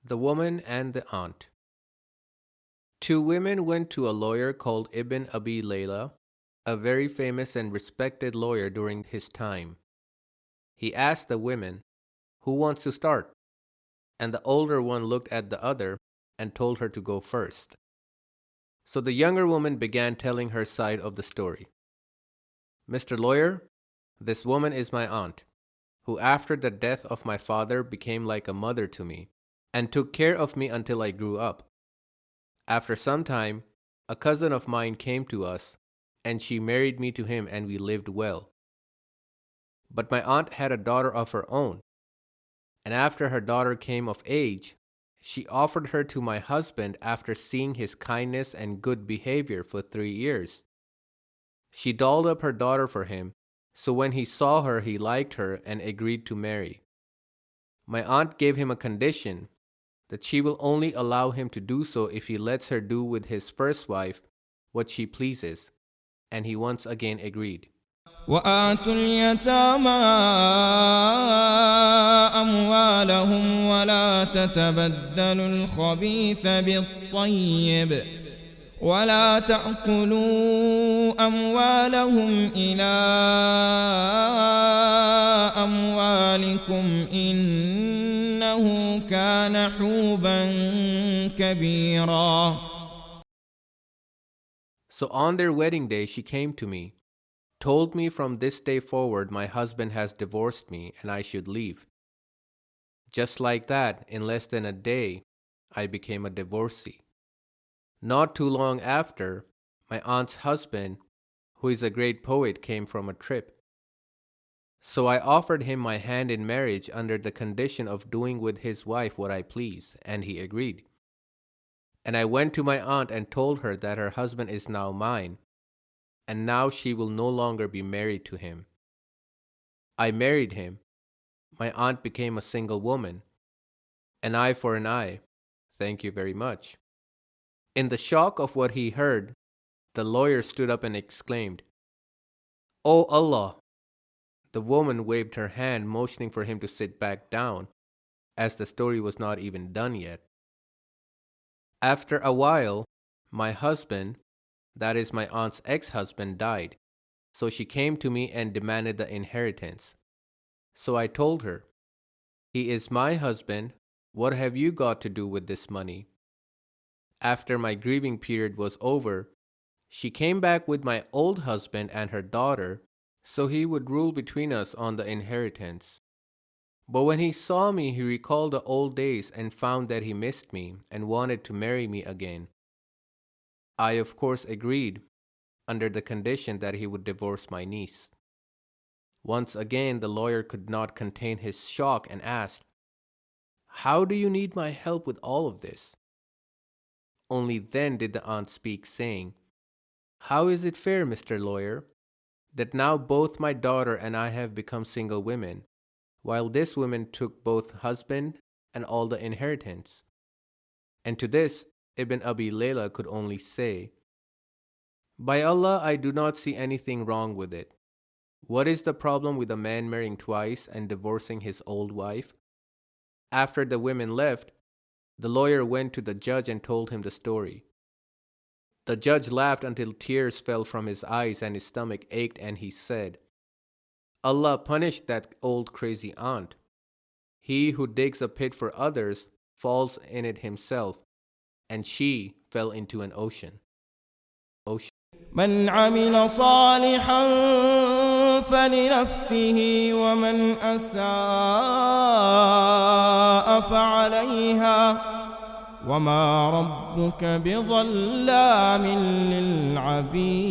The Woman and the Aunt. Two women went to a lawyer called Ibn Abi Layla, a very famous and respected lawyer during his time. He asked the women, "Who wants to start?" And the older one looked at the other and told her to go first. So the younger woman began telling her side of the story. "Mr. Lawyer, this woman is my aunt, who after the death of my father became like a mother to me and took care of me until I grew up. After some time, a cousin of mine came to us, and she married me to him and we lived well. But my aunt had a daughter of her own, and after her daughter came of age, she offered her to my husband after seeing his kindness and good behavior for 3 years. She dolled up her daughter for him, so when he saw her, he liked her and agreed to marry. My aunt gave him a condition that she will only allow him to do so if he lets her do with his first wife what she pleases, and he once again agreed. وآتوا اليتامى أموالهم ولا تتبدلوا الخبيث بالطيب ولا تأكلوا أموالهم إلى أموالكم إنه كان حوبا كبيرا. So on their wedding day she came to me, told me from this day forward my husband has divorced me and I should leave. Just like that, in less than a day, I became a divorcee. Not too long after, my aunt's husband, who is a great poet, came from a trip. So I offered him my hand in marriage under the condition of doing with his wife what I please, and he agreed. And I went to my aunt and told her that her husband is now mine, and now she will no longer be married to him. I married him. My aunt became a single woman. An eye for an eye. Thank you very much. In the shock of what he heard, the lawyer stood up and exclaimed, "O Allah!" The woman waved her hand, motioning for him to sit back down, as the story was not even done yet. After a while, my husband, that is my aunt's ex-husband, died, so she came to me and demanded the inheritance. So I told her, "He is my husband, what have you got to do with this money?" After my grieving period was over, she came back with my old husband and her daughter, so he would rule between us on the inheritance. But when he saw me, he recalled the old days and found that he missed me and wanted to marry me again. I, of course, agreed, under the condition that he would divorce my niece. Once again, the lawyer could not contain his shock and asked, "How do you need my help with all of this?" Only then did the aunt speak, saying, "How is it fair, Mr. Lawyer, that now both my daughter and I have become single women, while this woman took both husband and all the inheritance?" And to this, Ibn Abi Layla could only say, "By Allah, I do not see anything wrong with it. What is the problem with a man marrying twice and divorcing his old wife?" After the women left, the lawyer went to the judge and told him the story. The judge laughed until tears fell from his eyes and his stomach ached, and he said, "Allah punished that old crazy aunt. He who digs a pit for others falls in it himself, and she fell into an ocean." من عمل صالحا فلنفسه ومن أساء فعليها وما ربك بظلام للعبيد.